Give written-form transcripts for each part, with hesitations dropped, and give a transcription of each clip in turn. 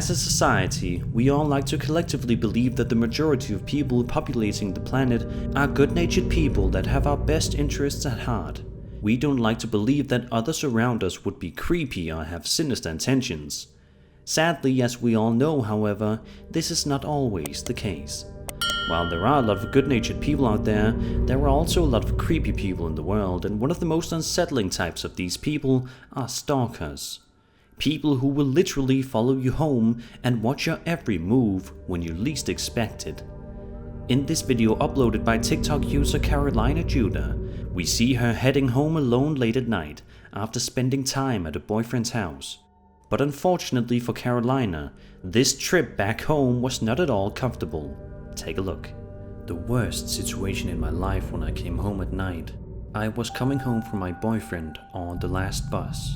As a society, we all like to collectively believe that the majority of people populating the planet are good-natured people that have our best interests at heart. We don't like to believe that others around us would be creepy or have sinister intentions. Sadly, as we all know, however, this is not always the case. While there are a lot of good-natured people out there, there are also a lot of creepy people in the world, and one of the most unsettling types of these people are stalkers. People who will literally follow you home and watch your every move when you least expect it. In this video uploaded by TikTok user Carolina Judah, we see her heading home alone late at night after spending time at a boyfriend's house. But unfortunately for Carolina, this trip back home was not at all comfortable. Take a look. The worst situation in my life when I came home at night. I was coming home from my boyfriend on the last bus.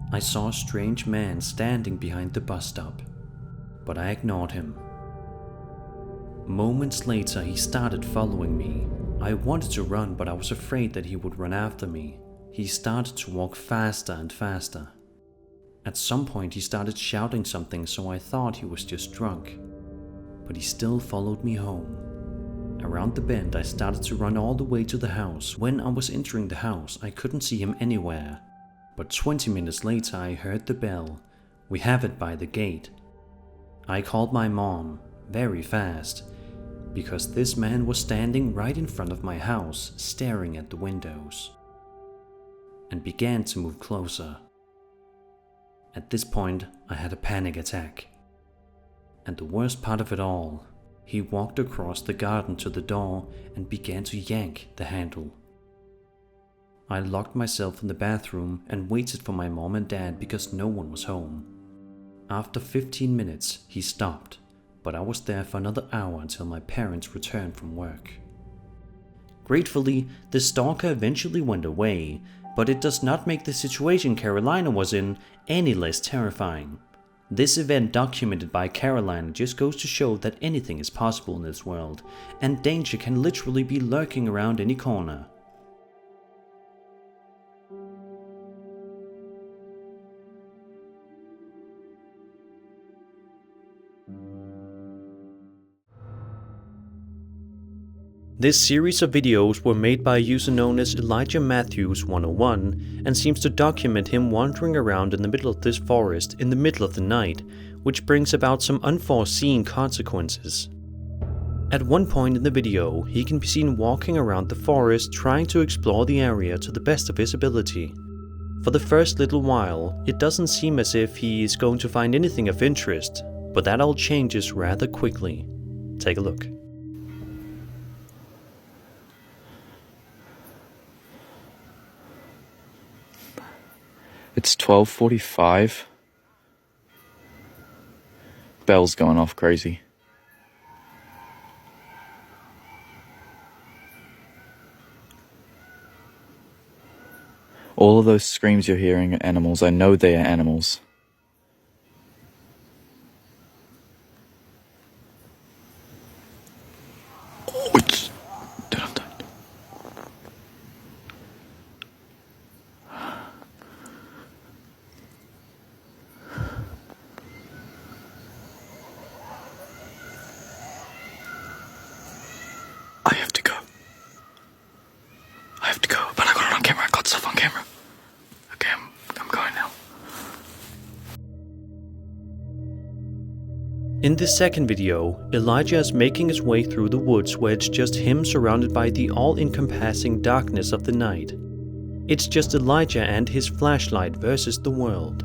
I saw a strange man standing behind the bus stop, but I ignored him. Moments later, he started following me. I wanted to run, but I was afraid that he would run after me. He started to walk faster and faster. At some point, he started shouting something, so I thought he was just drunk. But he still followed me home. Around the bend, I started to run all the way to the house. When I was entering the house, I couldn't see him anywhere. But 20 minutes later, I heard the bell. We have it by the gate. I called my mom, very fast, because this man was standing right in front of my house, staring at the windows, and began to move closer. At this point, I had a panic attack. And the worst part of it all, he walked across the garden to the door and began to yank the handle. I locked myself in the bathroom and waited for my mom and dad because no one was home. After 15 minutes, he stopped, but I was there for another hour until my parents returned from work. Gratefully, the stalker eventually went away, but it does not make the situation Carolina was in any less terrifying. This event documented by Carolina just goes to show that anything is possible in this world, and danger can literally be lurking around any corner. This series of videos were made by a user known as Elijah Matthews 101 and seems to document him wandering around in the middle of this forest in the middle of the night, which brings about some unforeseen consequences. At one point in the video, he can be seen walking around the forest trying to explore the area to the best of his ability. For the first little while, it doesn't seem as if he is going to find anything of interest, but that all changes rather quickly. Take a look. It's 12:45. Bell's going off crazy. All of those screams you're hearing are animals. I know they are animals. In this second video, Elijah is making his way through the woods where it's just him surrounded by the all-encompassing darkness of the night. It's just Elijah and his flashlight versus the world.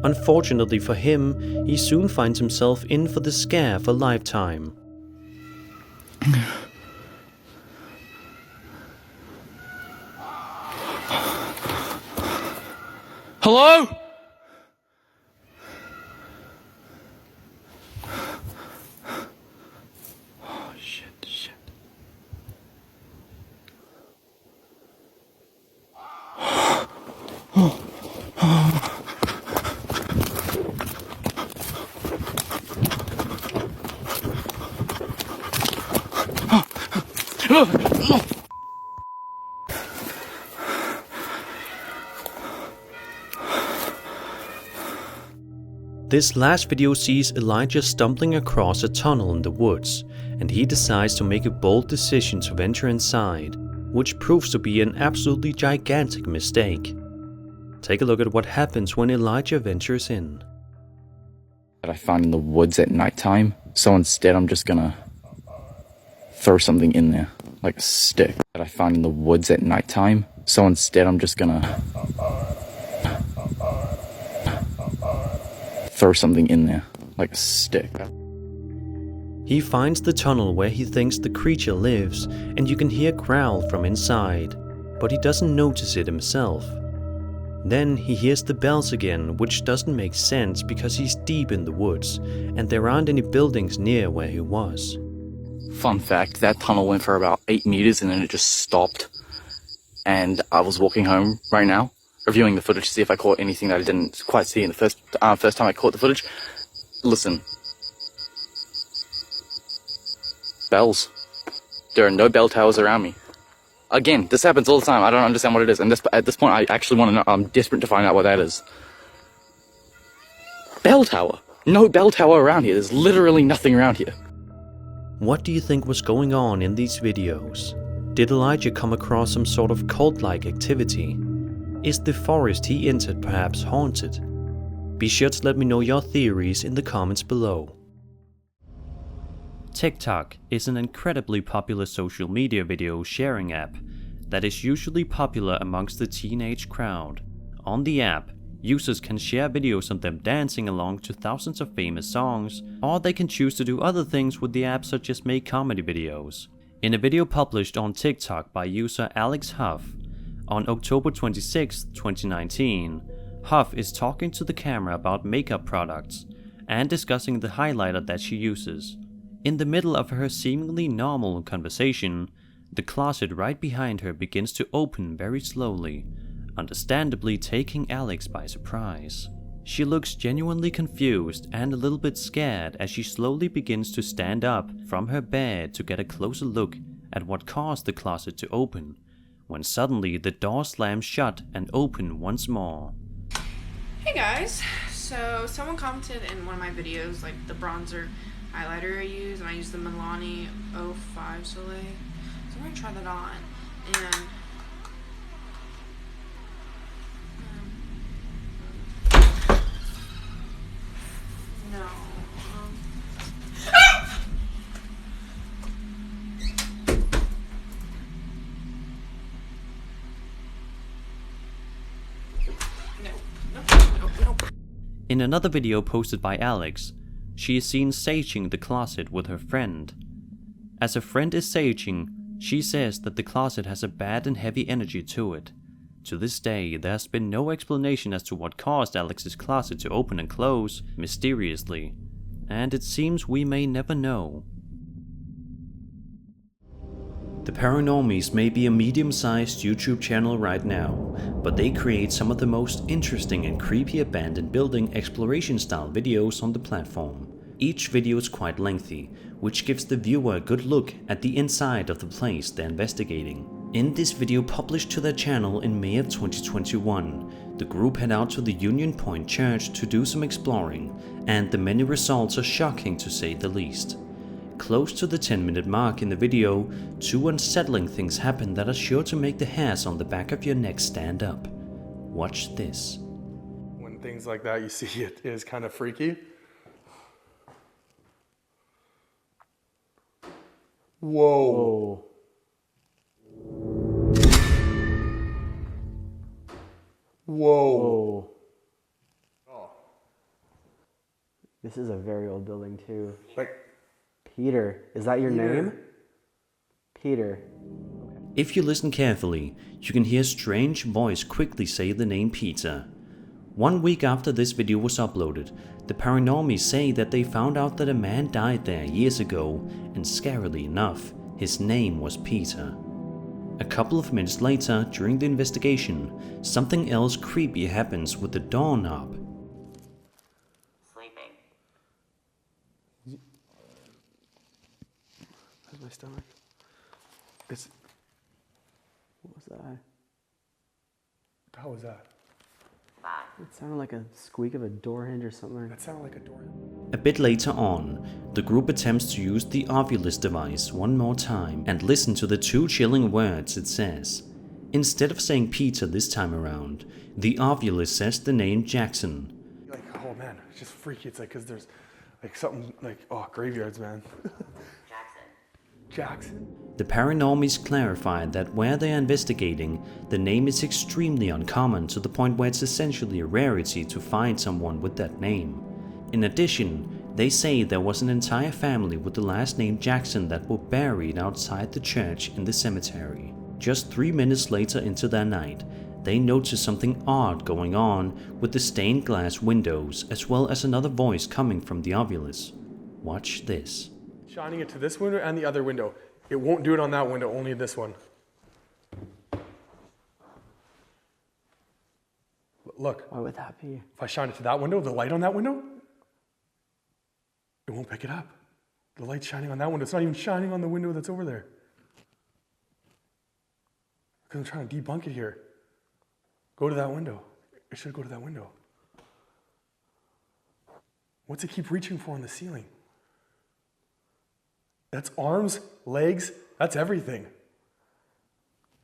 Unfortunately for him, he soon finds himself in for the scare of a lifetime. Hello? Oh, shit. This last video sees Elijah stumbling across a tunnel in the woods, and he decides to make a bold decision to venture inside, which proves to be an absolutely gigantic mistake. Take a look at what happens when Elijah ventures in. That I find in the woods at nighttime, so instead I'm just gonna throw something in there, like a stick. That I find in the woods at nighttime, so instead I'm just gonna throw something in there, like a stick. He finds the tunnel where he thinks the creature lives, and you can hear a growl from inside, but he doesn't notice it himself. Then he hears the bells again, which doesn't make sense because he's deep in the woods, and there aren't any buildings near where he was. Fun fact, that tunnel went for about 8 meters and then it just stopped. And I was walking home right now, reviewing the footage to see if I caught anything that I didn't quite see in the first time I caught the footage. Listen. Bells. There are no bell towers around me. Again, this happens all the time. I don't understand what it is. And at this point, I actually want to know. I'm desperate to find out what that is. Bell tower. No bell tower around here. There's literally nothing around here. What do you think was going on in these videos? Did Elijah come across some sort of cult-like activity? Is the forest he entered perhaps haunted? Be sure to let me know your theories in the comments below. TikTok is an incredibly popular social media video sharing app that is usually popular amongst the teenage crowd. On the app, users can share videos of them dancing along to thousands of famous songs, or they can choose to do other things with the app, such as make comedy videos. In a video published on TikTok by user Alex Huff on October 26, 2019, Huff is talking to the camera about makeup products and discussing the highlighter that she uses. In the middle of her seemingly normal conversation, the closet right behind her begins to open very slowly, understandably taking Alex by surprise. She looks genuinely confused and a little bit scared as she slowly begins to stand up from her bed to get a closer look at what caused the closet to open, when suddenly the door slams shut and open once more. Hey guys, so someone commented in one of my videos, like the bronzer highlighter I use, and I use the Milani 05 Soleil. So I'm gonna try that on, and no. No. In another video posted by Alex, she is seen saging the closet with her friend. As her friend is saging, she says that the closet has a bad and heavy energy to it. To this day, there has been no explanation as to what caused Alex's closet to open and close mysteriously, and it seems we may never know. The Paranormies may be a medium-sized YouTube channel right now, but they create some of the most interesting and creepy abandoned building exploration-style videos on the platform. Each video is quite lengthy, which gives the viewer a good look at the inside of the place they're investigating. In this video published to their channel in May of 2021, the group head out to the Union Point Church to do some exploring, and the many results are shocking to say the least. Close to the 10-minute mark in the video, two unsettling things happen that are sure to make the hairs on the back of your neck stand up. Watch this. When things like that you see, it is kind of freaky. Whoa. Whoa. Oh. This is a very old building too. Like, Peter, is that your name? Peter. If you listen carefully, you can hear a strange voice quickly say the name Peter. 1 week after this video was uploaded, the Paranormies say that they found out that a man died there years ago, and scarily enough, his name was Peter. A couple of minutes later, during the investigation, something else creepy happens with the doorknob. Sleeping. how's my stomach? What was that? How was that? That. It sounded like a squeak of a door hinge or something. That sounded like a door. A bit later on, the group attempts to use the Ovilus device one more time and listen to the 2 chilling words it says. Instead of saying Peter this time around, the Ovilus says the name Jackson. Like, oh man, it's just freaky. It's like, because there's like something like, oh, graveyards, man. Jackson. The paranormies clarified that where they are investigating, the name is extremely uncommon to the point where it's essentially a rarity to find someone with that name. In addition, they say there was an entire family with the last name Jackson that were buried outside the church in the cemetery. Just 3 minutes later into their night, they notice something odd going on with the stained glass windows as well as another voice coming from the Ovilus. Watch this. Shining it to this window and the other window. It won't do it on that window, only this one. Look. Why would that be? If I shine it to that window, the light on that window, it won't pick it up. The light's shining on that window. It's not even shining on the window that's over there. Because I'm trying to debunk it here. Go to that window. It should go to that window. What's it keep reaching for on the ceiling? That's arms, legs, that's everything.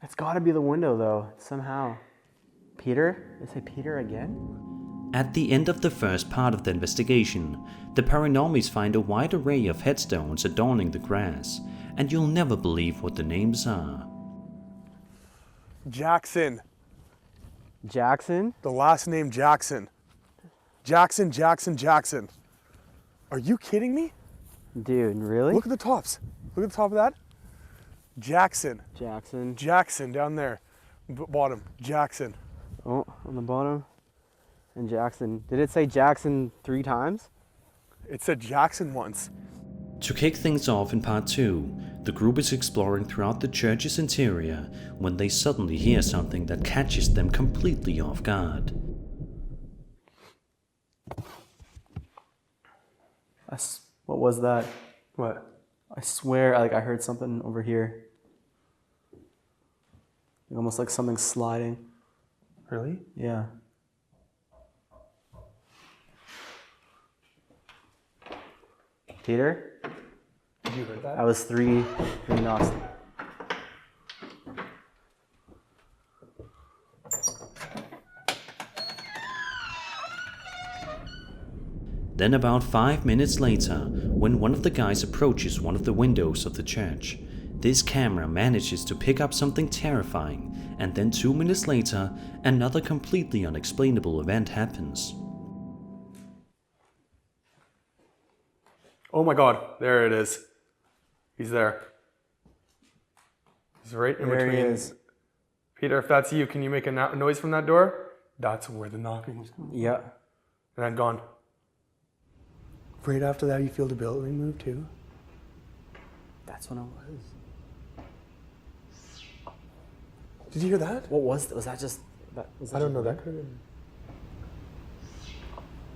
It's got to be the window, though, somehow. Peter? They say Peter again? At the end of the first part of the investigation, the paranormies find a wide array of headstones adorning the grass, and you'll never believe what the names are. Jackson. Jackson? The last name Jackson. Jackson, Jackson, Jackson. Are you kidding me? Dude, really? Look at the tops. Look at the top of that. Jackson. Jackson. Jackson down there. Bottom. Jackson. Oh, on the bottom. And Jackson. Did it say Jackson 3 times? It said Jackson once. To kick things off in part 2, the group is exploring throughout the church's interior when they suddenly hear something that catches them completely off guard. What was that? What? I swear, like I heard something over here. Almost like something sliding. Really? Yeah. Peter? Did you hear that? I was three knocks. Then about 5 minutes later, when one of the guys approaches one of the windows of the church, this camera manages to pick up something terrifying, and then 2 minutes later, another completely unexplainable event happens. Oh my God, there it is. He's there. He's right in There between. he is. Peter, if that's you, can you make a noise from that door? That's where the knocking was coming. Yeah. And then gone. Right after that, you feel the building move too? That's what it was. Did you hear that? What was that? Just that? Was that I don't know. That could have been.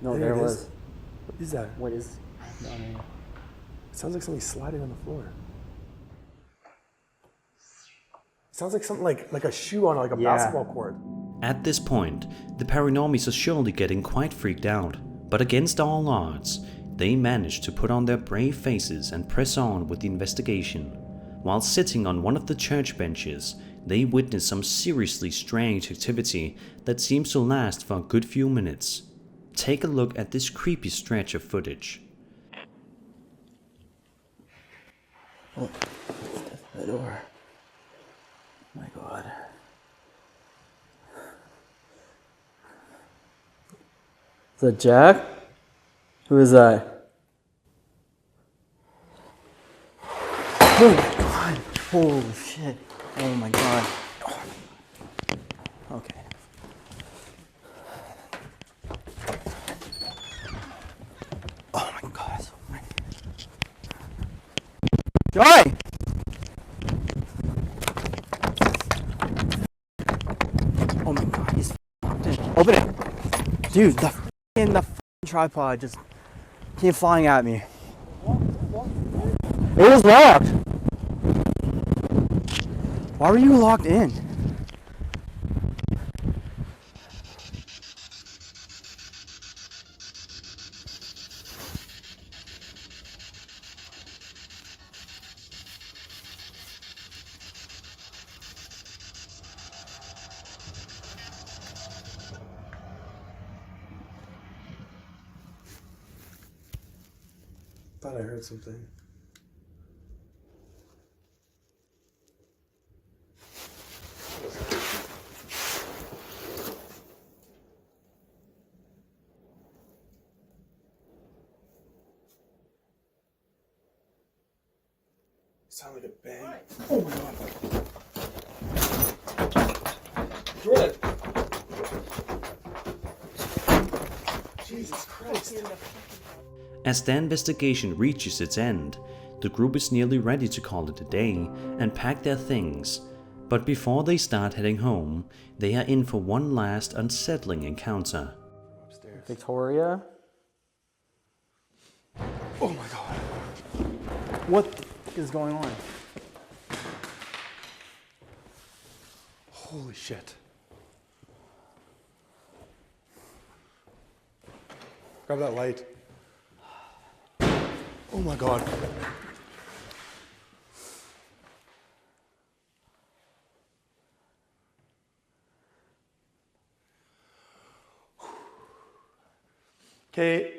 No, There there it was. is. What is that? What is? No, no, no. It sounds like something sliding on the floor. It sounds like something like a shoe on like a basketball court. At this point, the paranormies are surely getting quite freaked out, but against all odds, they manage to put on their brave faces and press on with the investigation. While sitting on one of the church benches, they witness some seriously strange activity that seems to last for a good few minutes. Take a look at this creepy stretch of footage. Oh, the door. Oh my God. Is that Jack? Who is that? Oh my God. Holy shit. Oh my God. Okay. Oh my God. Joy! Oh my God, he's locked in. Open it! Dude, the tripod just came flying at me. It was locked! Why were you locked in? Thought I heard something. Sound like a bang. Oh my god. Jordan! Jesus Christ. As their investigation reaches its end, the group is nearly ready to call it a day and pack their things. But before they start heading home, they are in for one last unsettling encounter. Upstairs. Victoria? Oh my god. What is going on? Holy shit. Grab that light. Oh my god. Okay,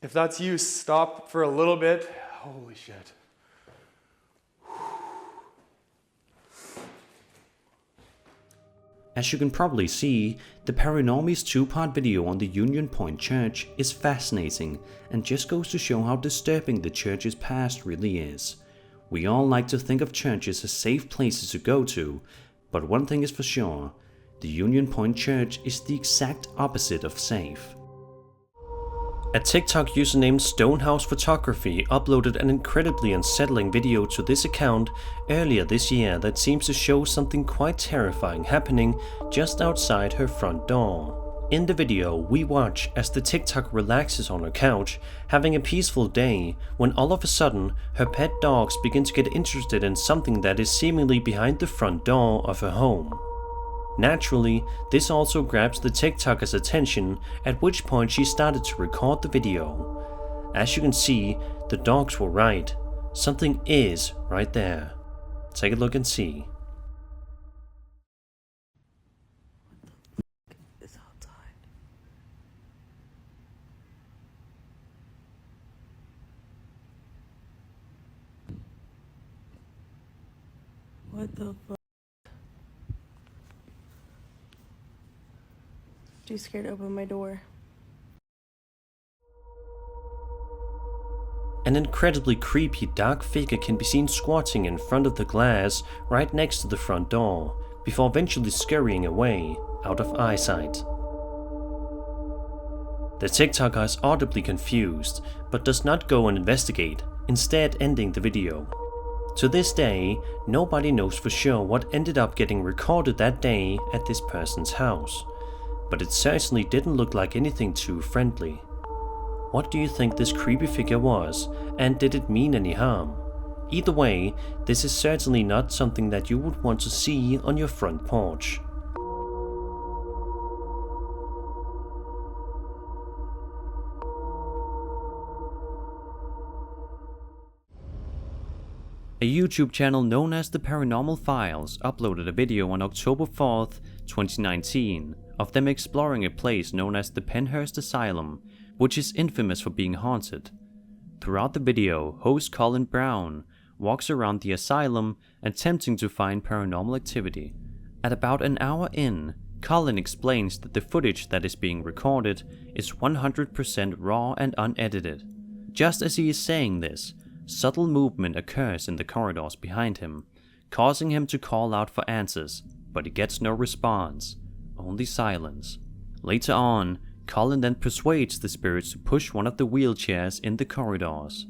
if that's you, stop for a little bit. Holy shit. As you can probably see, the Paranormies 2-part video on the Union Point Church is fascinating and just goes to show how disturbing the church's past really is. We all like to think of churches as safe places to go to, but one thing is for sure, the Union Point Church is the exact opposite of safe. A TikTok user named Stonehouse Photography uploaded an incredibly unsettling video to this account earlier this year that seems to show something quite terrifying happening just outside her front door. In the video, we watch as the TikTok relaxes on her couch, having a peaceful day, when all of a sudden, her pet dogs begin to get interested in something that is seemingly behind the front door of her home. Naturally, this also grabs the TikToker's attention, at which point she started to record the video. As you can see, the dogs were right. Something is right there. Take a look and see. It's outside. What the fuck? Too scared to open my door. An incredibly creepy dark figure can be seen squatting in front of the glass right next to the front door, before eventually scurrying away, out of eyesight. The TikToker is audibly confused, but does not go and investigate, instead ending the video. To this day, nobody knows for sure what ended up getting recorded that day at this person's house, but it certainly didn't look like anything too friendly. What do you think this creepy figure was, and did it mean any harm? Either way, this is certainly not something that you would want to see on your front porch. A YouTube channel known as The Paranormal Files uploaded a video on October 4th, 2019, of them exploring a place known as the Penhurst Asylum, which is infamous for being haunted. Throughout the video, host Colin Brown walks around the asylum attempting to find paranormal activity. At about an hour in, Colin explains that the footage that is being recorded is 100% raw and unedited. Just as he is saying this, subtle movement occurs in the corridors behind him, causing him to call out for answers, but he gets no response, only silence. Later on, Colin then persuades the spirits to push one of the wheelchairs in the corridors.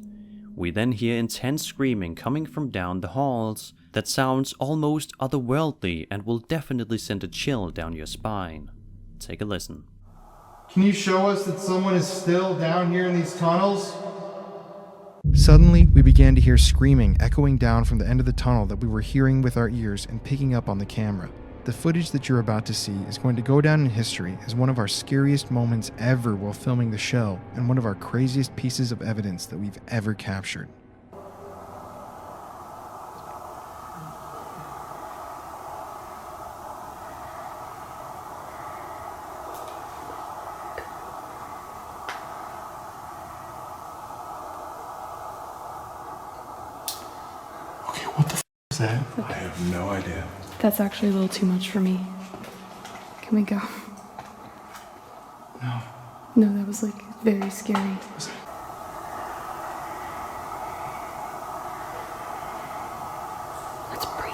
We then hear intense screaming coming from down the halls that sounds almost otherworldly and will definitely send a chill down your spine. Take a listen. Can you show us that someone is still down here in these tunnels? Suddenly, we began to hear screaming echoing down from the end of the tunnel that we were hearing with our ears and picking up on the camera. The footage that you're about to see is going to go down in history as one of our scariest moments ever while filming the show, and one of our craziest pieces of evidence that we've ever captured. that? I have no idea. That's actually a little too much for me. Can we go? No. No, that was like very scary. Let's breathe.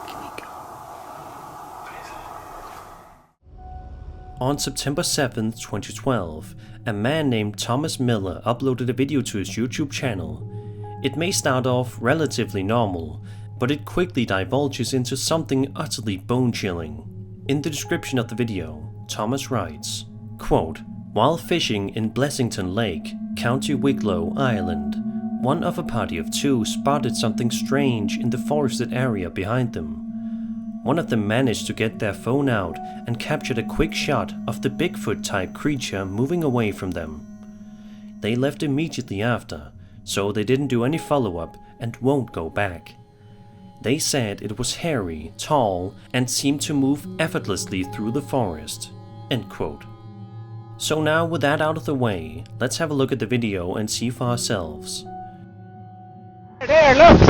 Can we go? On September 7th, 2012, a man named Thomas Miller uploaded a video to his YouTube channel. It may start off relatively normal, but it quickly divulges into something utterly bone-chilling. In the description of the video, Thomas writes, quote, "While fishing in Blessington Lake, County Wicklow, Ireland, one of a party of two spotted something strange in the forested area behind them. One of them managed to get their phone out and captured a quick shot of the Bigfoot-type creature moving away from them. They left immediately after, so they didn't do any follow-up and won't go back. They said it was hairy, tall, and seemed to move effortlessly through the forest." End quote. So now with that out of the way, let's have a look at the video and see for ourselves. There, look!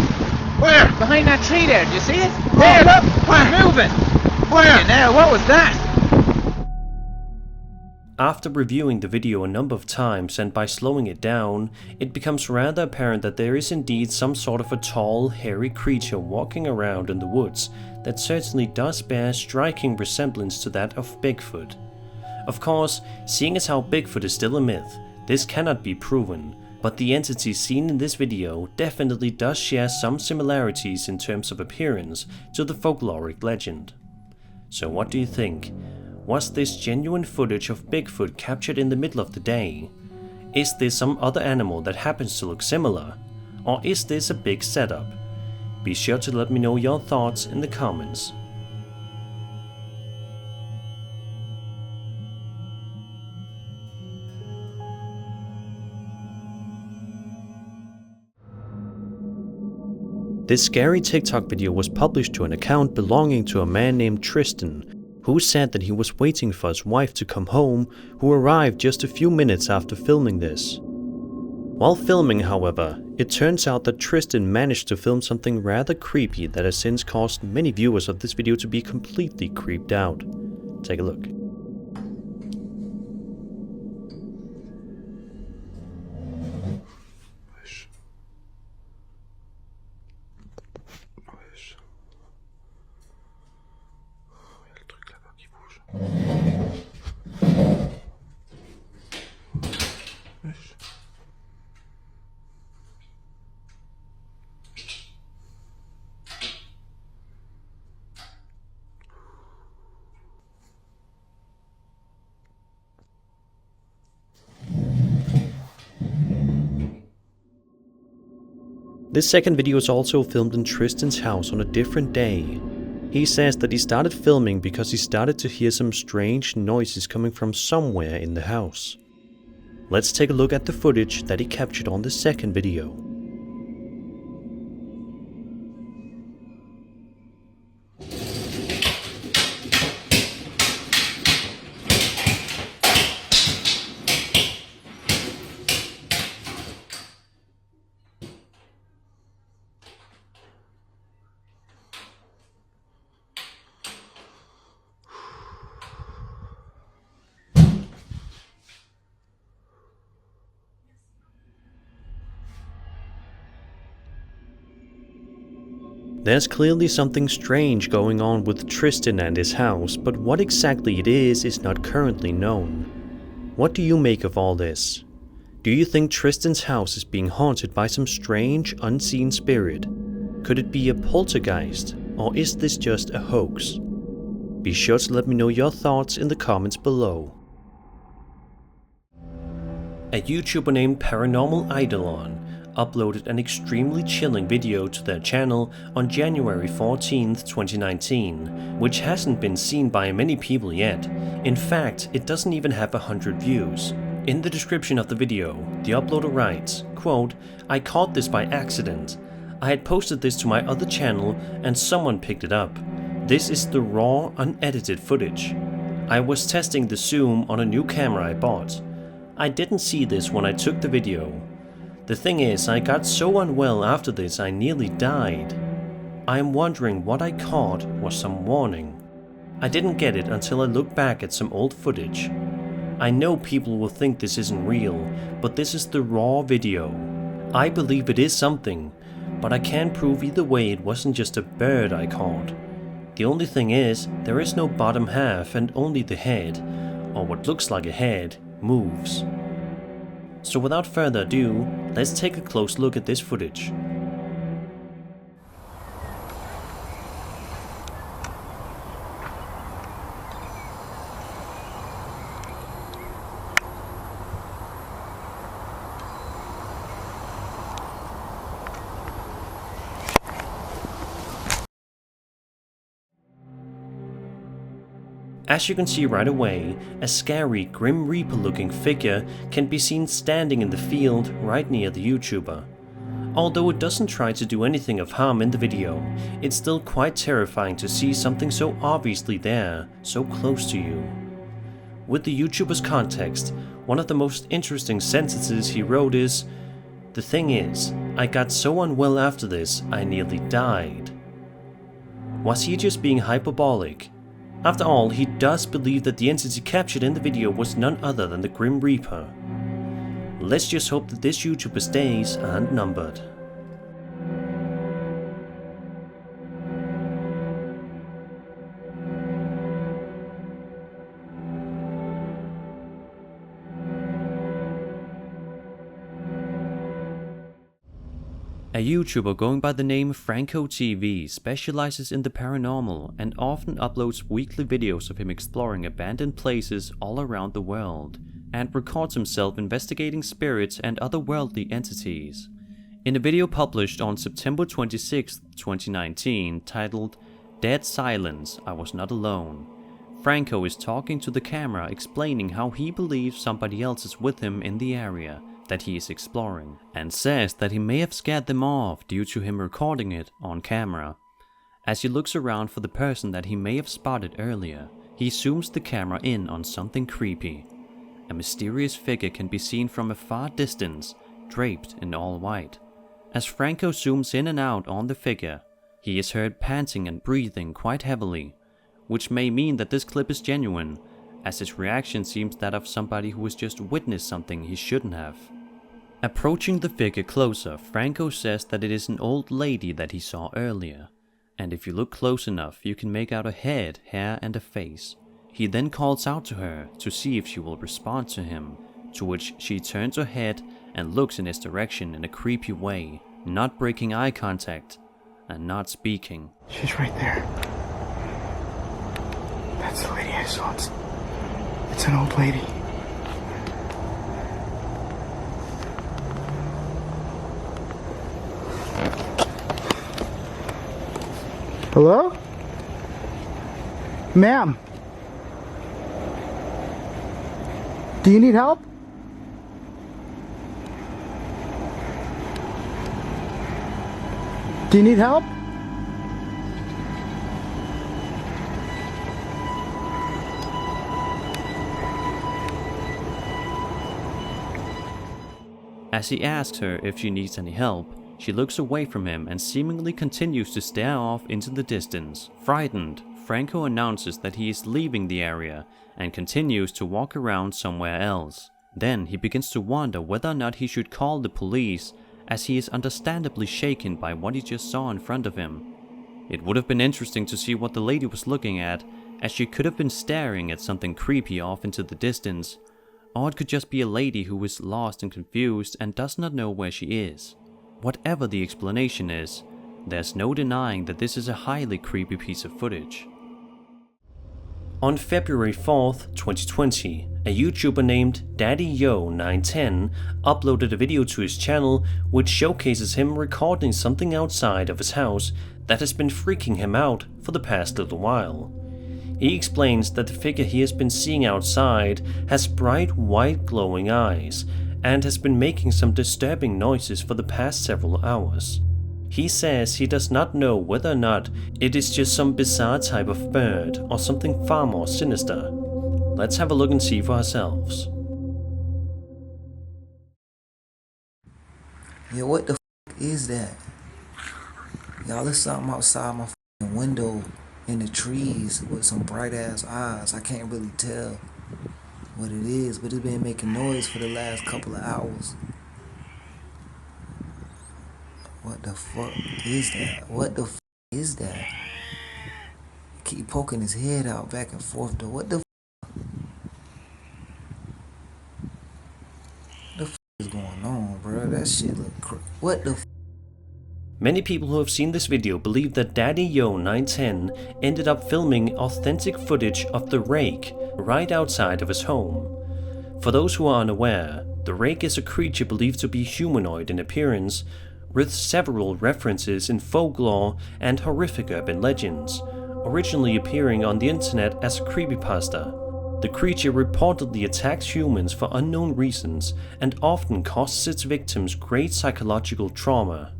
Where? Behind that tree there, do you see it? There, look! Where? Moving! Where? Now, what was that? After reviewing the video a number of times and by slowing it down, it becomes rather apparent that there is indeed some sort of a tall, hairy creature walking around in the woods that certainly does bear striking resemblance to that of Bigfoot. Of course, seeing as how Bigfoot is still a myth, this cannot be proven, but the entity seen in this video definitely does share some similarities in terms of appearance to the folkloric legend. So what do you think? Was this genuine footage of Bigfoot captured in the middle of the day? Is this some other animal that happens to look similar? Or is this a big setup? Be sure to let me know your thoughts in the comments. This scary TikTok video was published to an account belonging to a man named Tristan, who said that he was waiting for his wife to come home, who arrived just a few minutes after filming this. While filming, however, it turns out that Tristan managed to film something rather creepy that has since caused many viewers of this video to be completely creeped out. Take a look. This second video is also filmed in Tristan's house on a different day. He says that he started filming because he started to hear some strange noises coming from somewhere in the house. Let's take a look at the footage that he captured on the second video. There's clearly something strange going on with Tristan and his house, but what exactly it is not currently known. What do you make of all this? Do you think Tristan's house is being haunted by some strange, unseen spirit? Could it be a poltergeist, or is this just a hoax? Be sure to let me know your thoughts in the comments below. A YouTuber named Paranormal Eidolon uploaded an extremely chilling video to their channel on January 14th, 2019, which hasn't been seen by many people yet. In fact, it doesn't even have 100 views. In the description of the video, the uploader writes, quote, "I caught this by accident. I had posted this to my other channel and someone picked it up. This is the raw, unedited footage. I was testing the zoom on a new camera I bought. I didn't see this when I took the video. The thing is, I got so unwell after this I nearly died. I am wondering what I caught was some warning. I didn't get it until I looked back at some old footage. I know people will think this isn't real, but this is the raw video. I believe it is something, but I can't prove either way it wasn't just a bird I caught. The only thing is, there is no bottom half and only the head, or what looks like a head, moves. So without further ado, let's take a close look at this footage. As you can see right away, a scary Grim Reaper looking figure can be seen standing in the field right near the YouTuber. Although it doesn't try to do anything of harm in the video, it's still quite terrifying to see something so obviously there, so close to you. With the YouTuber's context, one of the most interesting sentences he wrote is, "The thing is, I got so unwell after this, I nearly died." Was he just being hyperbolic? After all, he does believe that the entity captured in the video was none other than the Grim Reaper. Let's just hope that this YouTuber's days aren't numbered. A YouTuber going by the name Franco TV specializes in the paranormal and often uploads weekly videos of him exploring abandoned places all around the world, and records himself investigating spirits and otherworldly entities. In a video published on September 26, 2019, titled "Dead Silence, I Was Not Alone," Franco is talking to the camera explaining how he believes somebody else is with him in the area that he is exploring, and says that he may have scared them off due to him recording it on camera. As he looks around for the person that he may have spotted earlier, he zooms the camera in on something creepy. A mysterious figure can be seen from a far distance, draped in all white. As Franco zooms in and out on the figure, he is heard panting and breathing quite heavily, which may mean that this clip is genuine, as his reaction seems that of somebody who has just witnessed something he shouldn't have. Approaching the figure closer, Franco says that it is an old lady that he saw earlier, and if you look close enough you can make out a head, hair and a face. He then calls out to her to see if she will respond to him, to which she turns her head and looks in his direction in a creepy way, not breaking eye contact and not speaking. She's right there. That's the lady I saw. It's an old lady. Hello? Ma'am? Do you need help? Do you need help? As he asks her if she needs any help, she looks away from him and seemingly continues to stare off into the distance. Frightened, Franco announces that he is leaving the area and continues to walk around somewhere else. Then he begins to wonder whether or not he should call the police, as he is understandably shaken by what he just saw in front of him. It would have been interesting to see what the lady was looking at, as she could have been staring at something creepy off into the distance, or it could just be a lady who is lost and confused and does not know where she is. Whatever the explanation is, there's no denying that this is a highly creepy piece of footage. On February 4th, 2020, a YouTuber named DaddyYo910 uploaded a video to his channel which showcases him recording something outside of his house that has been freaking him out for the past little while. He explains that the figure he has been seeing outside has bright white glowing eyes and has been making some disturbing noises for the past several hours. He says he does not know whether or not it is just some bizarre type of bird or something far more sinister. Let's have a look and see for ourselves. Yeah, what the is that? Y'all, there's something outside my window in the trees with some bright ass eyes. I can't really tell what it is, but it's been making noise for the last couple of hours. What the fuck is that? What the fuck is that? Keep poking his head out back and forth though. What the fuck is going on, bro? That shit look what the fuck? Many people who have seen this video believe that Daddy Yo 910 ended up filming authentic footage of the rake right outside of his home. For those who are unaware, the rake is a creature believed to be humanoid in appearance, with several references in folklore and horrific urban legends, originally appearing on the internet as a creepypasta. The creature reportedly attacks humans for unknown reasons and often causes its victims great psychological trauma.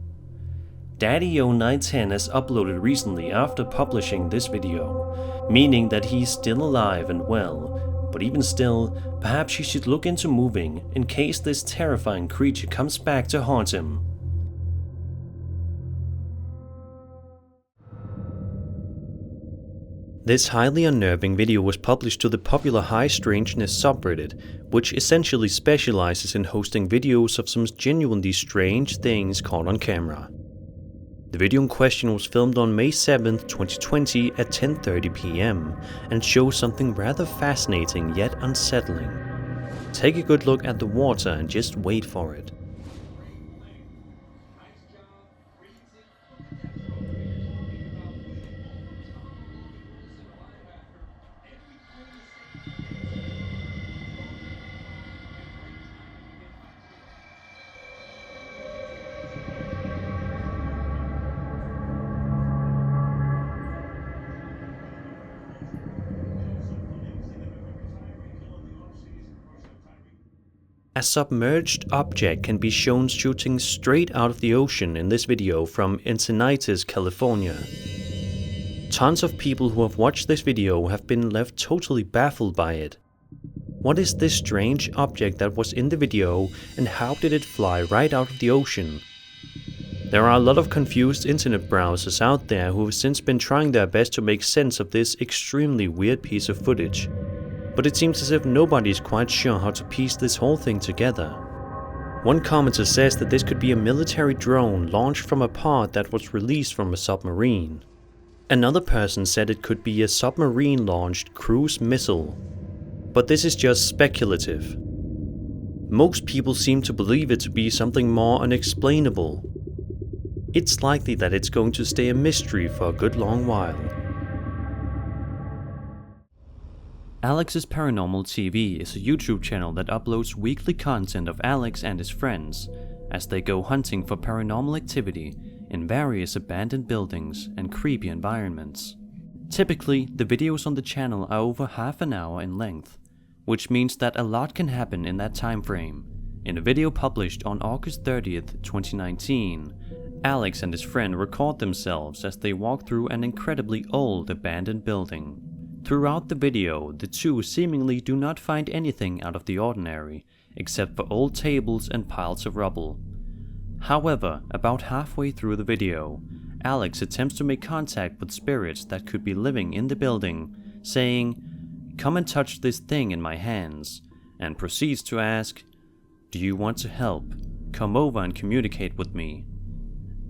Daddy Yo 910 has uploaded recently after publishing this video, meaning that he's still alive and well, but even still, perhaps he should look into moving in case this terrifying creature comes back to haunt him. This highly unnerving video was published to the popular High Strangeness subreddit, which essentially specializes in hosting videos of some genuinely strange things caught on camera. The video in question was filmed on May 7th, 2020 at 10:30 PM and shows something rather fascinating yet unsettling. Take a good look at the water and just wait for it. A submerged object can be shown shooting straight out of the ocean in this video from Encinitas, California. Tons of people who have watched this video have been left totally baffled by it. What is this strange object that was in the video and how did it fly right out of the ocean? There are a lot of confused internet browsers out there who have since been trying their best to make sense of this extremely weird piece of footage. But it seems as if nobody is quite sure how to piece this whole thing together. One commenter says that this could be a military drone launched from a pod that was released from a submarine. Another person said it could be a submarine-launched cruise missile. But this is just speculative. Most people seem to believe it to be something more unexplainable. It's likely that it's going to stay a mystery for a good long while. Alex's Paranormal TV is a YouTube channel that uploads weekly content of Alex and his friends as they go hunting for paranormal activity in various abandoned buildings and creepy environments. Typically, the videos on the channel are over half an hour in length, which means that a lot can happen in that time frame. In a video published on August 30th, 2019, Alex and his friend record themselves as they walk through an incredibly old abandoned building. Throughout the video, the two seemingly do not find anything out of the ordinary, except for old tables and piles of rubble. However, about halfway through the video, Alex attempts to make contact with spirits that could be living in the building, saying, "Come and touch this thing in my hands," and proceeds to ask, "Do you want to help? Come over and communicate with me."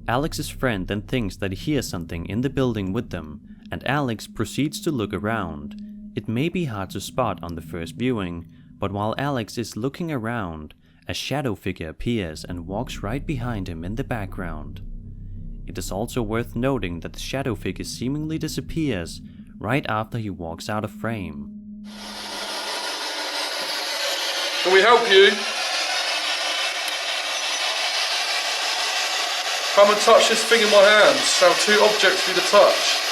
Alex's friend then thinks that he hears something in the building with them, and Alex proceeds to look around. It may be hard to spot on the first viewing, but while Alex is looking around, a shadow figure appears and walks right behind him in the background. It is also worth noting that the shadow figure seemingly disappears right after he walks out of frame. Can we help you? Come and touch this thing in my hands. I have two objects for you to touch.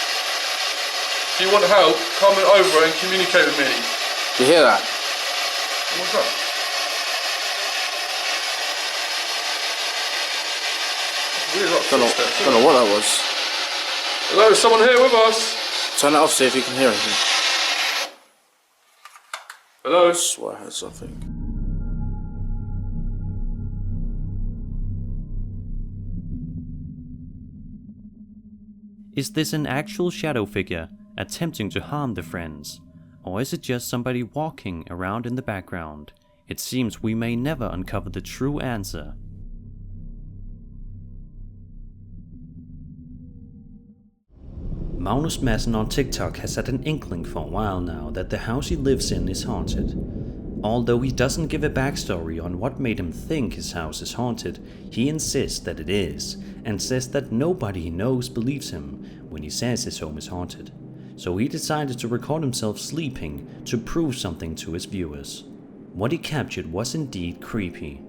If you want help, come over and communicate with me. You hear that? What's that? Don't know what that was. Hello, is someone here with us? Turn it off, see if you can hear anything. Hello? I swear I heard something. Is this an actual shadow figure attempting to harm the friends? Or is it just somebody walking around in the background? It seems we may never uncover the true answer. Magnus Madsen on TikTok has had an inkling for a while now that the house he lives in is haunted. Although he doesn't give a backstory on what made him think his house is haunted, he insists that it is, and says that nobody he knows believes him when he says his home is haunted. So he decided to record himself sleeping to prove something to his viewers. What he captured was indeed creepy.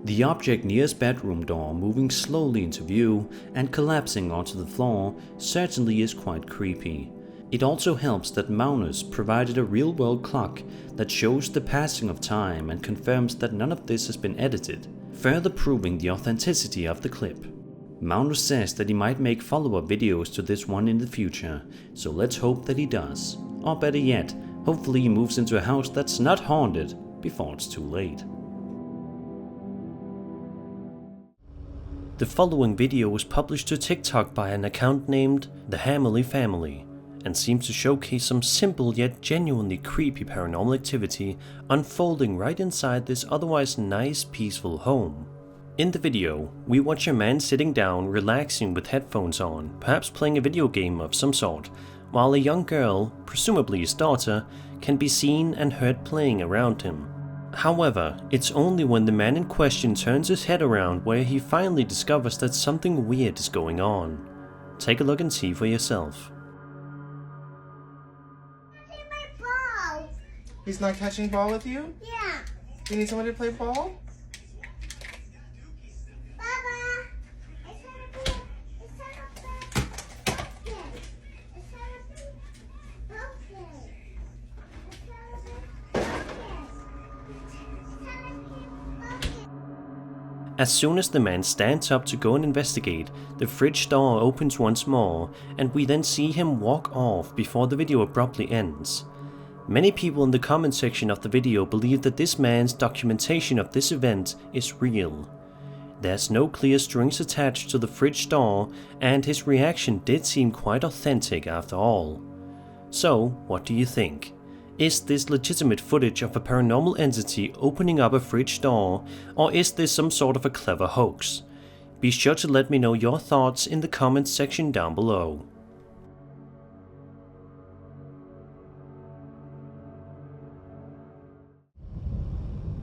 The object near his bedroom door moving slowly into view and collapsing onto the floor certainly is quite creepy. It also helps that Magnus provided a real-world clock that shows the passing of time and confirms that none of this has been edited, further proving the authenticity of the clip. Magnus says that he might make follow-up videos to this one in the future, so let's hope that he does. Or better yet, hopefully he moves into a house that's not haunted before it's too late. The following video was published to TikTok by an account named The Hammerly Family and seems to showcase some simple yet genuinely creepy paranormal activity unfolding right inside this otherwise nice, peaceful home. In the video, we watch a man sitting down, relaxing with headphones on, perhaps playing a video game of some sort, while a young girl, presumably his daughter, can be seen and heard playing around him. However, it's only when the man in question turns his head around where he finally discovers that something weird is going on. Take a look and see for yourself. He's not catching ball with you? Yeah. You need someone to play ball? As soon as the man stands up to go and investigate, the fridge door opens once more, and we then see him walk off before the video abruptly ends. Many people in the comment section of the video believe that this man's documentation of this event is real. There's no clear strings attached to the fridge door, and his reaction did seem quite authentic after all. So, what do you think? Is this legitimate footage of a paranormal entity opening up a fridge door, or is this some sort of a clever hoax? Be sure to let me know your thoughts in the comments section down below.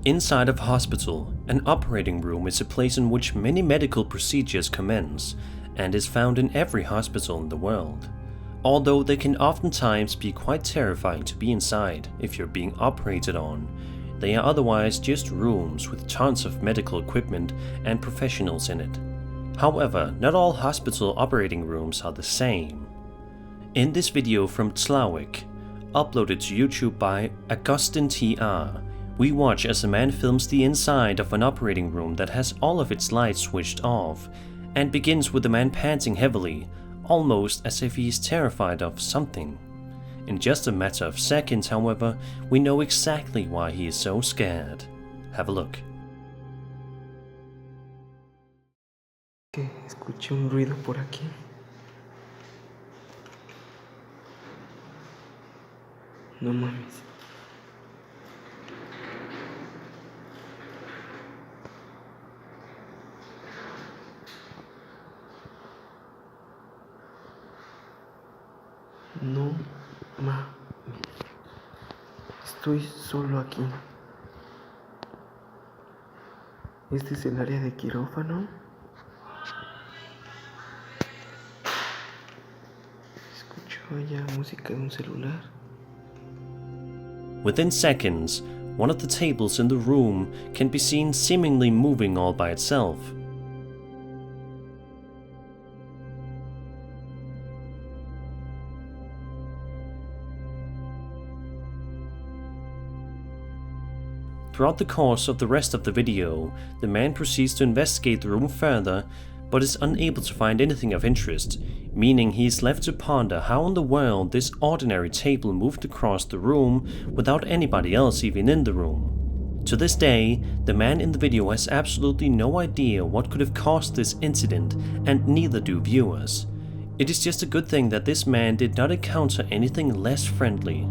Inside of a hospital, an operating room is a place in which many medical procedures commence, and is found in every hospital in the world. Although they can oftentimes be quite terrifying to be inside if you're being operated on, they are otherwise just rooms with tons of medical equipment and professionals in it. However, not all hospital operating rooms are the same. In this video from Tlawik, uploaded to YouTube by Agustin TR, we watch as a man films the inside of an operating room that has all of its lights switched off, and begins with the man panting heavily, almost as if he is terrified of something. In just a matter of seconds, however, we know exactly why he is so scared. Have a look. Que escuché un ruido por aquí. No mames. No mames. Estoy solo aquí. ¿Este es el área de quirófano? Vaya música de un celular. Within seconds, one of the tables in the room can be seen seemingly moving all by itself. Throughout the course of the rest of the video, the man proceeds to investigate the room further, but is unable to find anything of interest, meaning he is left to ponder how in the world this ordinary table moved across the room without anybody else even in the room. To this day, the man in the video has absolutely no idea what could have caused this incident, and neither do viewers. It is just a good thing that this man did not encounter anything less friendly.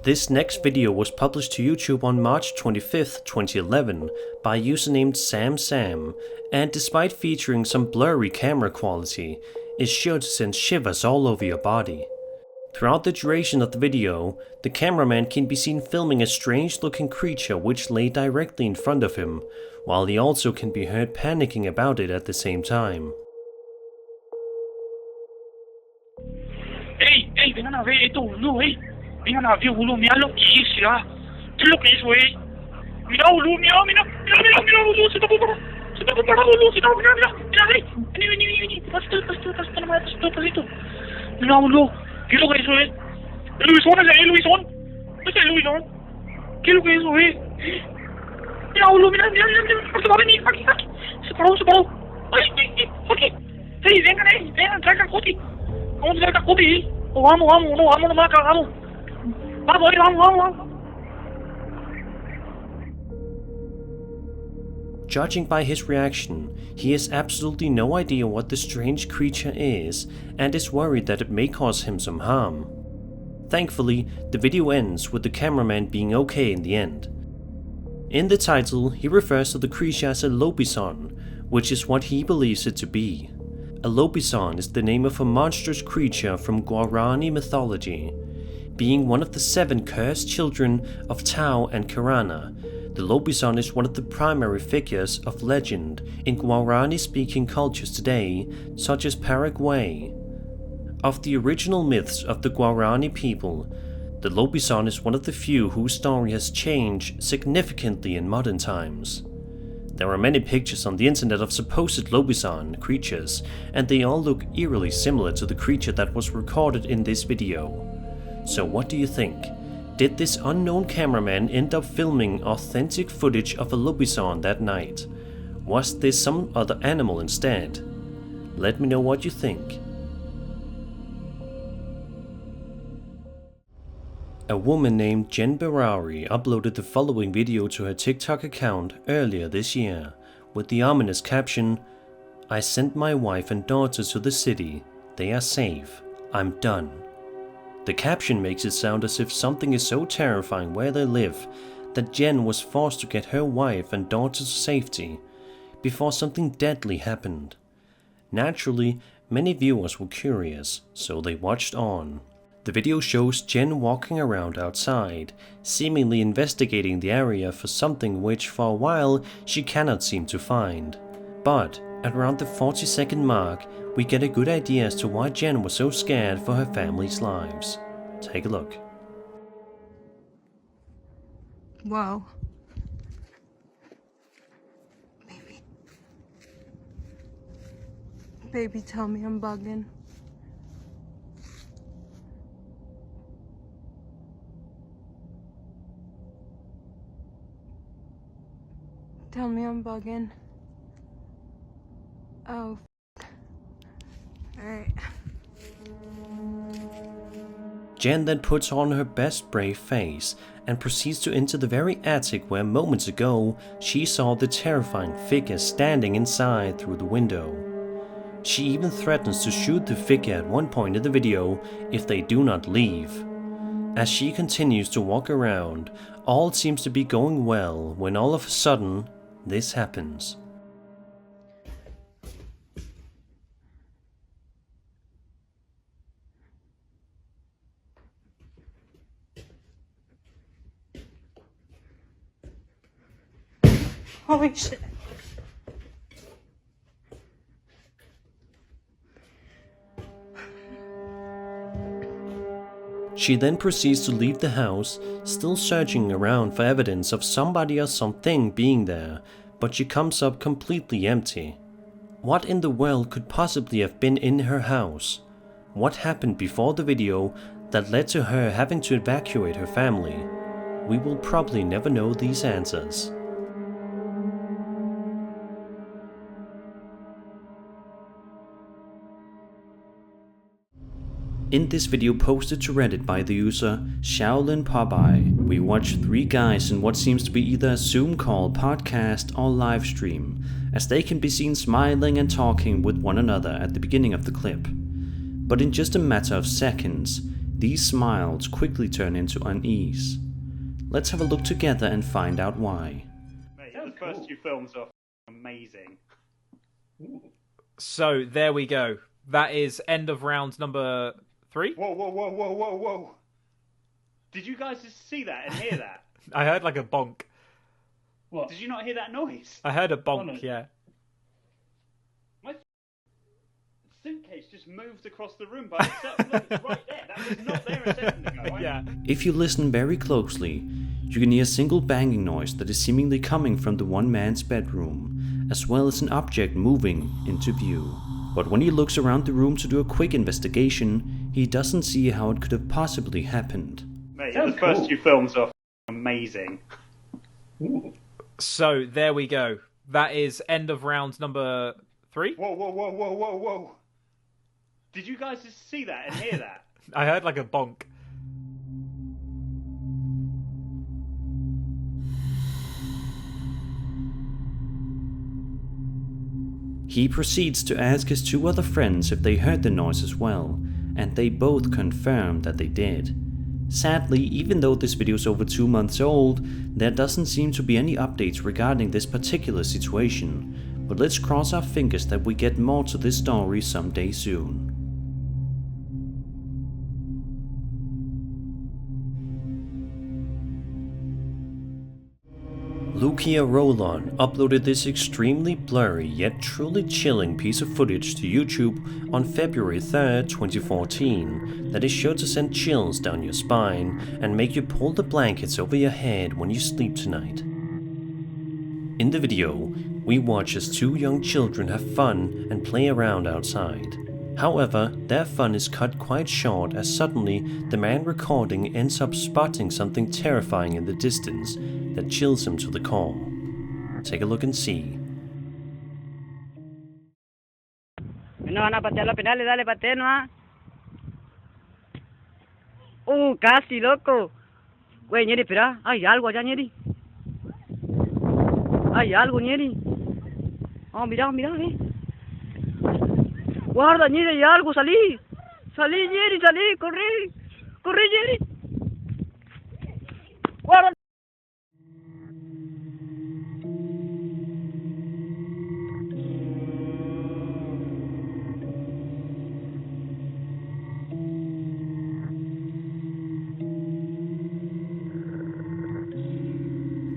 This next video was published to YouTube on March 25th, 2011 by a user named Sam, and despite featuring some blurry camera quality, is sure to send shivers all over your body. Throughout the duration of the video, the cameraman can be seen filming a strange looking creature which lay directly in front of him, while he also can be heard panicking about it at the same time. Hey, vengan a ver esto, boludo, vengan a ver, boludo, mira lo que hice, ¿Qué es lo que hizo, Mira, boludo, mira, boludo, se está preparado, boludo, mira, vení, pasito, mira, boludo, ¿qué es lo que hizo, El Luisón, ¿Ese es Luisón? ¿Qué es lo que hizo, Mira, boludo, mira, porque va a venir, aquí, se paró, aquí, vengan, traigan Coti, vamos a traer a Coti, vamos nomás acá, vamos. Judging by his reaction, he has absolutely no idea what the strange creature is and is worried that it may cause him some harm. Thankfully, the video ends with the cameraman being okay in the end. In the title, he refers to the creature as a lobison, which is what he believes it to be. A lobison is the name of a monstrous creature from Guarani mythology. Being one of the 7 cursed children of Tao and Karana, the lobison is one of the primary figures of legend in Guarani-speaking cultures today, such as Paraguay. Of the original myths of the Guarani people, the lobison is one of the few whose story has changed significantly in modern times. There are many pictures on the internet of supposed lobison creatures, and they all look eerily similar to the creature that was recorded in this video. So what do you think? Did this unknown cameraman end up filming authentic footage of a lobison that night? Was this some other animal instead? Let me know what you think. A woman named Jen Berari uploaded the following video to her TikTok account earlier this year, with the ominous caption, "I sent my wife and daughter to the city. They are safe. I'm done." The caption makes it sound as if something is so terrifying where they live that Jen was forced to get her wife and daughter to safety before something deadly happened. Naturally, many viewers were curious, so they watched on. The video shows Jen walking around outside, seemingly investigating the area for something which for a while she cannot seem to find. But at around the 40-second mark, we get a good idea as to why Jen was so scared for her family's lives. Take a look. Wow. Baby, tell me I'm bugging. Tell me I'm bugging. Oh, alright. Jen then puts on her best brave face and proceeds to enter the very attic where moments ago she saw the terrifying figure standing inside through the window. She even threatens to shoot the figure at one point in the video if they do not leave. As she continues to walk around, all seems to be going well when all of a sudden, this happens. Holy shit. She then proceeds to leave the house, still searching around for evidence of somebody or something being there, but she comes up completely empty. What in the world could possibly have been in her house? What happened before the video that led to her having to evacuate her family? We will probably never know these answers. In this video posted to Reddit by the user Shaolin Popeye, we watch three guys in what seems to be either a Zoom call, podcast or live stream, as they can be seen smiling and talking with one another at the beginning of the clip. But in just a matter of seconds, these smiles quickly turn into unease. Let's have a look together and find out why. Mate, the first two films are amazing. So there we go. That is end of round number 3. Whoa, whoa, whoa, whoa, whoa, whoa. Did you guys just see that and hear that? I heard like a bonk. What? Did you not hear that noise? I heard a bonk, Oh, no. yeah. My suitcase just moved across the room by itself. Look, it's right there. That was not there a second ago. Yeah. If you listen very closely, you can hear a single banging noise that is seemingly coming from the one man's bedroom, as well as an object moving into view. But when he looks around the room to do a quick investigation, he doesn't see how it could have possibly happened. Mate, the first two films are amazing. So there we go. That is end of round number 3. Whoa, whoa, whoa, whoa, whoa, whoa. Did you guys just see that and hear that? I heard like a bonk. He proceeds to ask his two other friends if they heard the noise as well, and they both confirm that they did. Sadly, even though this video is over 2 months old, there doesn't seem to be any updates regarding this particular situation, but let's cross our fingers that we get more to this story someday soon. Lucia Rolon uploaded this extremely blurry yet truly chilling piece of footage to YouTube on February 3rd, 2014 that is sure to send chills down your spine and make you pull the blankets over your head when you sleep tonight. In the video, we watch as two young children have fun and play around outside. However, their fun is cut quite short as suddenly the man recording ends up spotting something terrifying in the distance that chills him to the core. Take a look and see. No van a patear los penales, dale, patea, ¿no? Casi, loco. Güey, Ñeri, espera, hay algo allá, Ñeri. Hay algo, Ñeri. Oh, mira, Guarda, Ñeri, hay algo, salí. Salí, Ñeri, salí, corre. Corre, Ñeri. Guarda.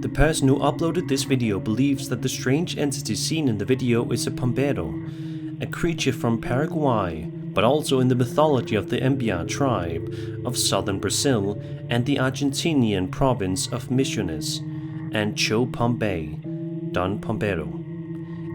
The person who uploaded this video believes that the strange entity seen in the video is a Pombero, a creature from Paraguay, but also in the mythology of the Mbia tribe of southern Brazil and the Argentinian province of Misiones, and Cho Pombey, Don Pombero.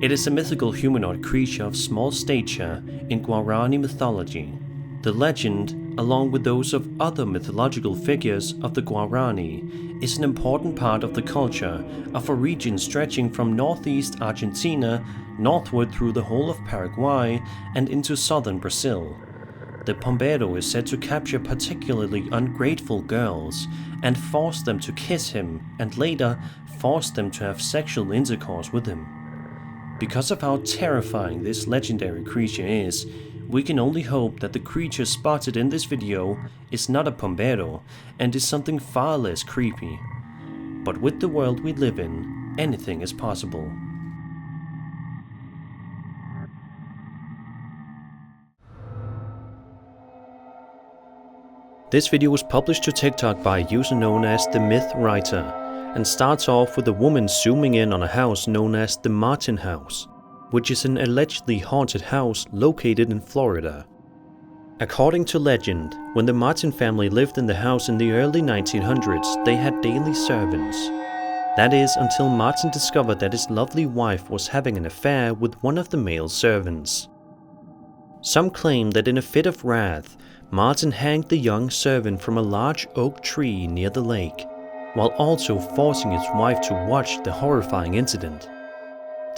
It is a mythical humanoid creature of small stature in Guarani mythology. The legend, along with those of other mythological figures of the Guarani, is an important part of the culture of a region stretching from northeast Argentina northward through the whole of Paraguay and into southern Brazil. The Pombero is said to capture particularly ungrateful girls and force them to kiss him and later force them to have sexual intercourse with him. Because of how terrifying this legendary creature is, we can only hope that the creature spotted in this video is not a Pombero and is something far less creepy. But with the world we live in, anything is possible. This video was published to TikTok by a user known as The Myth Writer. and starts off with a woman zooming in on a house known as the Martin House, which is an allegedly haunted house located in Florida. According to legend, when the Martin family lived in the house in the early 1900s, they had daily servants. That is, until Martin discovered that his lovely wife was having an affair with one of the male servants. Some claim that in a fit of wrath, Martin hanged the young servant from a large oak tree near the lake, while also forcing his wife to watch the horrifying incident.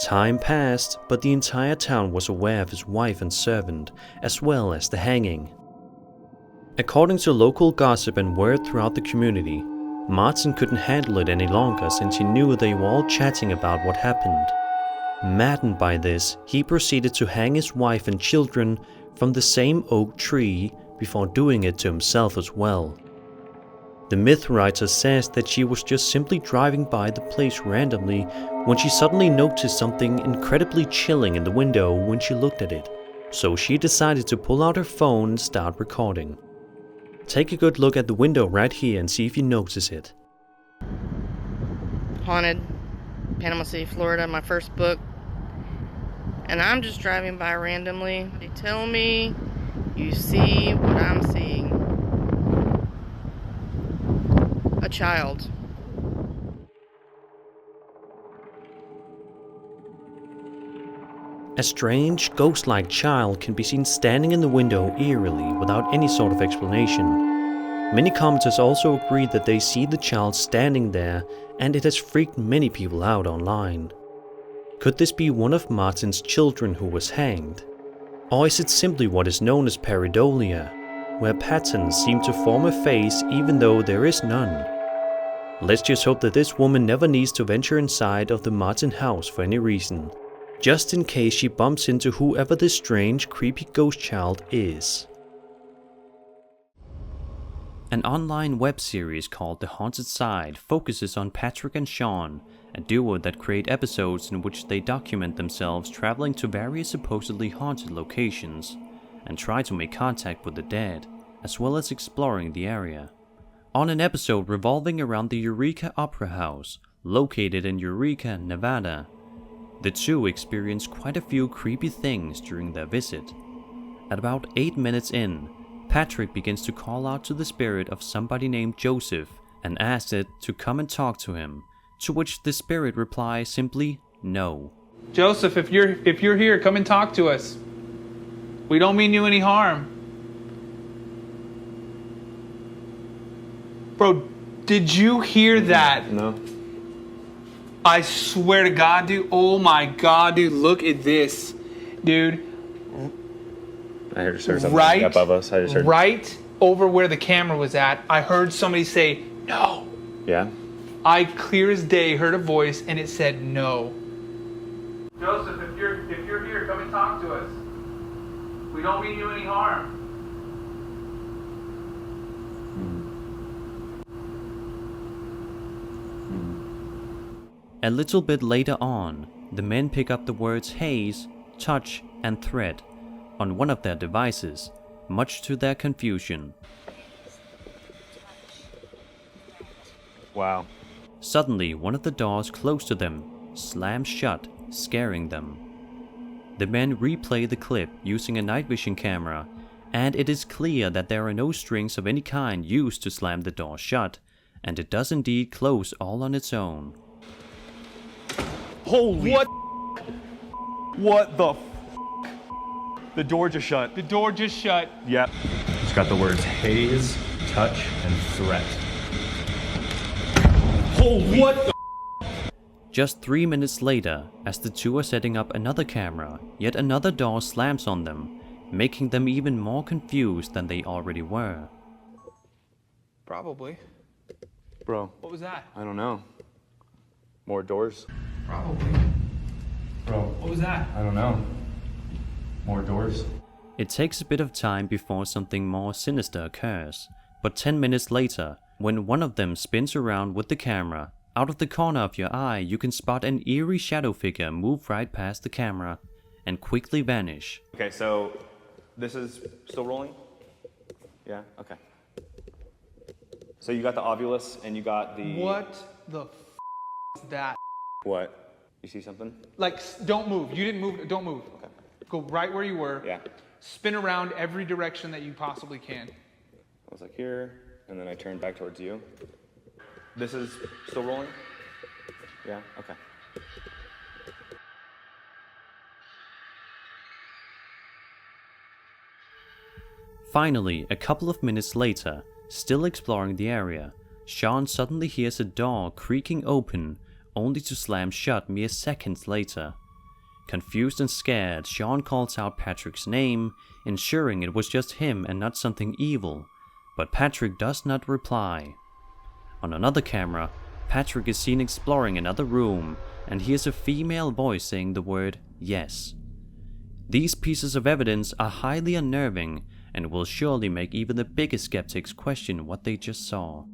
Time passed, but the entire town was aware of his wife and servant, as well as the hanging. According to local gossip and word throughout the community, Martin couldn't handle it any longer since he knew they were all chatting about what happened. Maddened by this, he proceeded to hang his wife and children from the same oak tree before doing it to himself as well. The myth writer says that she was just simply driving by the place randomly when she suddenly noticed something incredibly chilling in the window when she looked at it, so she decided to pull out her phone and start recording. Take a good look at the window right here and see if you notice it. Haunted, Panama City, Florida, my first book. And I'm just driving by randomly. They tell me you see what I'm seeing. A child. A strange, ghost-like child can be seen standing in the window eerily without any sort of explanation. Many commenters also agree that they see the child standing there, and it has freaked many people out online. Could this be one of Martin's children who was hanged? Or is it simply what is known as pareidolia, where patterns seem to form a face even though there is none? Let's just hope that this woman never needs to venture inside of the Martin house for any reason, just in case she bumps into whoever this strange, creepy ghost child is. An online web series called The Haunted Side focuses on Patrick and Sean, a duo that create episodes in which they document themselves traveling to various supposedly haunted locations and try to make contact with the dead, as well as exploring the area. On an episode revolving around the Eureka Opera House, located in Eureka, Nevada, the two experienced quite a few creepy things during their visit. At about 8 minutes in, Patrick begins to call out to the spirit of somebody named Joseph and asks it to come and talk to him, to which the spirit replies simply, no. Joseph, if you're here, come and talk to us. We don't mean you any harm. Bro, did you hear that? No. I swear to God, dude. Oh my God, dude. Look at this. Dude. I just heard something above us. I just heard. Right over where the camera was at, I heard somebody say, no. Yeah? I clear as day heard a voice and it said no. Joseph, if you're here, come and talk to us. We don't mean you any harm. A little bit later on, the men pick up the words haze, touch, and thread on one of their devices, much to their confusion. Wow. Suddenly, one of the doors close to them slams shut, scaring them. The men replay the clip using a night vision camera, and it is clear that there are no strings of any kind used to slam the door shut, and it does indeed close all on its own. Holy What the The door just shut. The door just shut. Yep. It's got the words haze, touch, and threat. Holy what the Just 3 minutes later, as the two are setting up another camera, yet another door slams on them, making them even more confused than they already were. Probably. Bro. What was that? I don't know. More doors? Probably. Bro. What was that? I don't know. More doors? It takes a bit of time before something more sinister occurs, but 10 minutes later, when one of them spins around with the camera, out of the corner of your eye you can spot an eerie shadow figure move right past the camera and quickly vanish. Okay, so this is still rolling? Yeah, okay. So you got the ovulus and you got the... What the is that? What? You see something? Like, don't move. You didn't move. Don't move. Okay. Go right where you were. Yeah. Spin around every direction that you possibly can. I was like here, and then I turned back towards you. This is still rolling? Yeah, okay. Finally, a couple of minutes later, still exploring the area, Sean suddenly hears a door creaking open, only to slam shut mere seconds later. Confused and scared, Sean calls out Patrick's name, ensuring it was just him and not something evil, but Patrick does not reply. On another camera, Patrick is seen exploring another room and hears a female voice saying the word yes. These pieces of evidence are highly unnerving and will surely make even the biggest skeptics question what they just saw.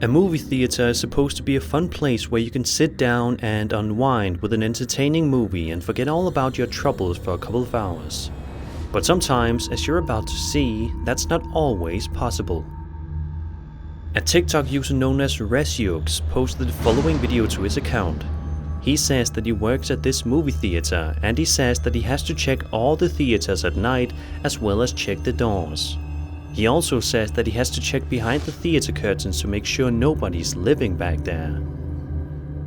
A movie theater is supposed to be a fun place where you can sit down and unwind with an entertaining movie and forget all about your troubles for a couple of hours. But sometimes, as you're about to see, that's not always possible. A TikTok user known as Resiox posted the following video to his account. He says that he works at this movie theater and he says that he has to check all the theaters at night as well as check the doors. He also says that he has to check behind the theater curtains to make sure nobody's living back there.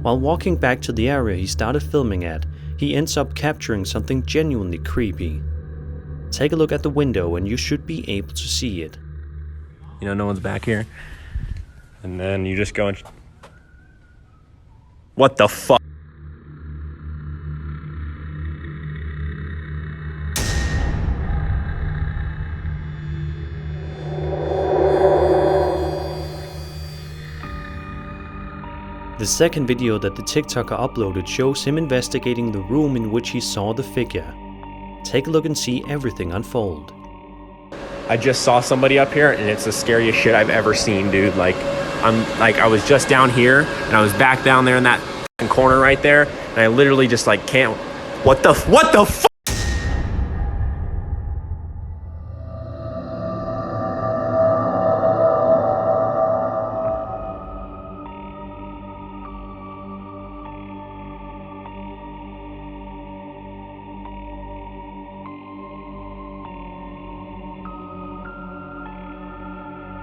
While walking back to the area he started filming at, he ends up capturing something genuinely creepy. Take a look at the window and you should be able to see it. You know, no one's back here. And then you just go and... What the fuck? The second video that the TikToker uploaded shows him investigating the room in which he saw the figure. Take a look and see everything unfold. I just saw somebody up here and it's the scariest shit I've ever seen, dude. I was just down here and I was back down there in that corner right there and I literally just can't... What the fuck?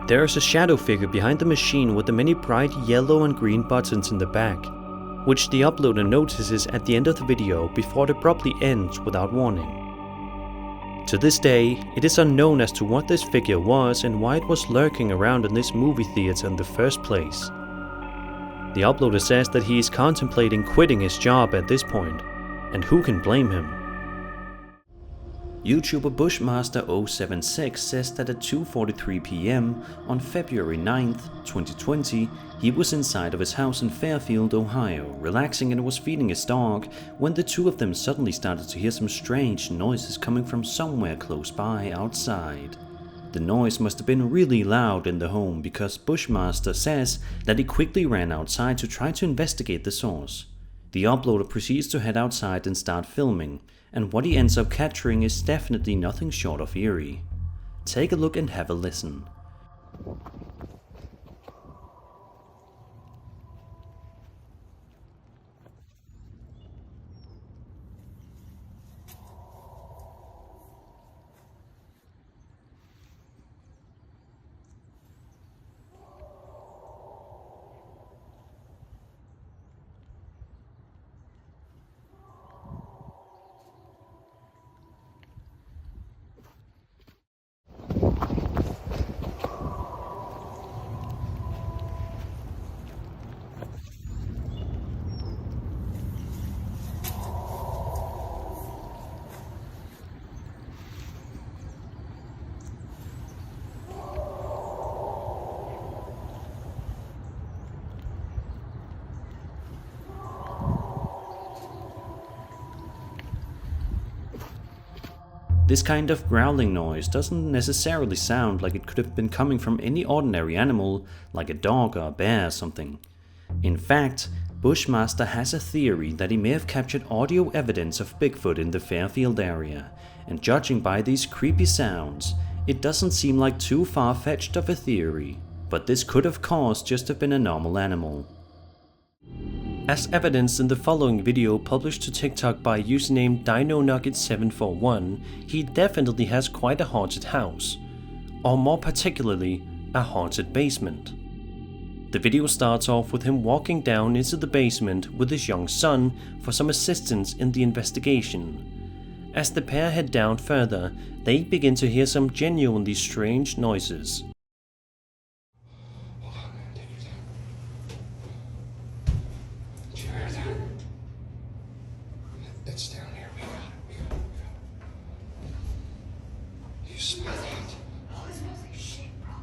There is a shadow figure behind the machine with the many bright yellow and green buttons in the back, which the uploader notices at the end of the video before it abruptly ends without warning. To this day, it is unknown as to what this figure was and why it was lurking around in this movie theater in the first place. The uploader says that he is contemplating quitting his job at this point, and who can blame him? YouTuber Bushmaster076 says that at 2:43 PM on February 9th, 2020, he was inside of his house in Fairfield, Ohio, relaxing and was feeding his dog when the two of them suddenly started to hear some strange noises coming from somewhere close by outside. The noise must have been really loud in the home because Bushmaster says that he quickly ran outside to try to investigate the source. The uploader proceeds to head outside and start filming, and what he ends up capturing is definitely nothing short of eerie. Take a look and have a listen. This kind of growling noise doesn't necessarily sound like it could have been coming from any ordinary animal, like a dog or a bear or something. In fact, Bushmaster has a theory that he may have captured audio evidence of Bigfoot in the Fairfield area, and judging by these creepy sounds, It doesn't seem like too far-fetched of a theory, but this could of course just have been a normal animal. As evidenced in the following video published to TikTok by username DinoNugget741, he definitely has quite a haunted house, or more particularly, a haunted basement. The video starts off with him walking down into the basement with his young son for some assistance in the investigation. As the pair head down further, they begin to hear some genuinely strange noises. Did you hear that? It's down here. We got it. You smell that? Oh, it smells like shit, bro.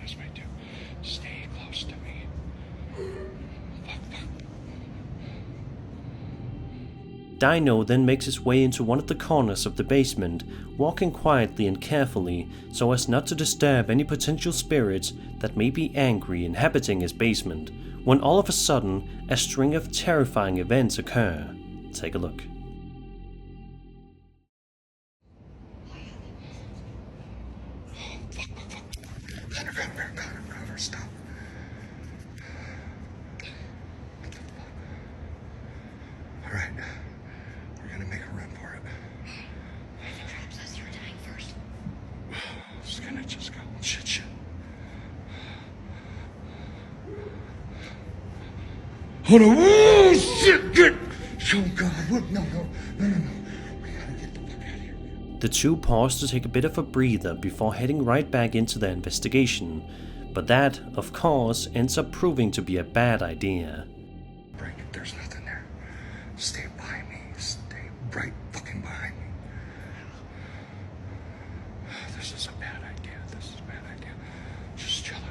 This way too. Stay close to me. Dino then makes his way into one of the corners of the basement, walking quietly and carefully so as not to disturb any potential spirits that may be angry inhabiting his basement, when all of a sudden a string of terrifying events occur. Take a look. Connor, stop. All right. We're gonna make a run for it. If it traps us, you're dying first. It's gonna just go shit. Hold on. Oh shit! Good. Oh God! What? No. We gotta get the fuck out of here. The two pause to take a bit of a breather before heading right back into their investigation, but that, of course, ends up proving to be a bad idea. There's nothing there. Stay by me. Stay right fucking behind me. This is a bad idea. Just chill out.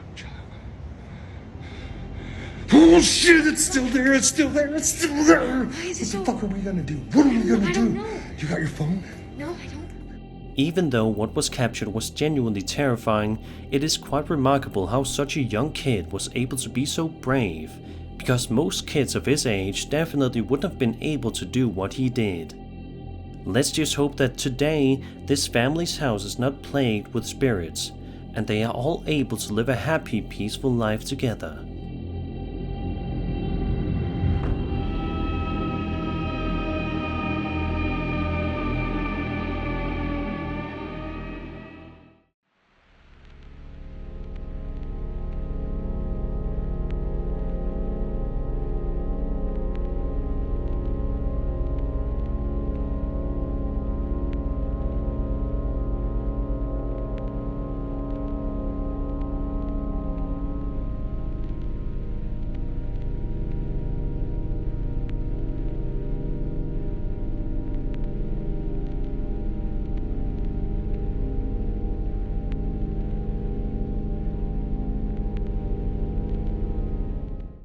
Oh shit, it's still there. What the fuck are we gonna do? What are we gonna do? You got your phone? No, I don't. Even though what was captured was genuinely terrifying, it is quite remarkable how such a young kid was able to be so brave, because most kids of his age definitely wouldn't have been able to do what he did. Let's just hope that today this family's house is not plagued with spirits, and they are all able to live a happy, peaceful life together.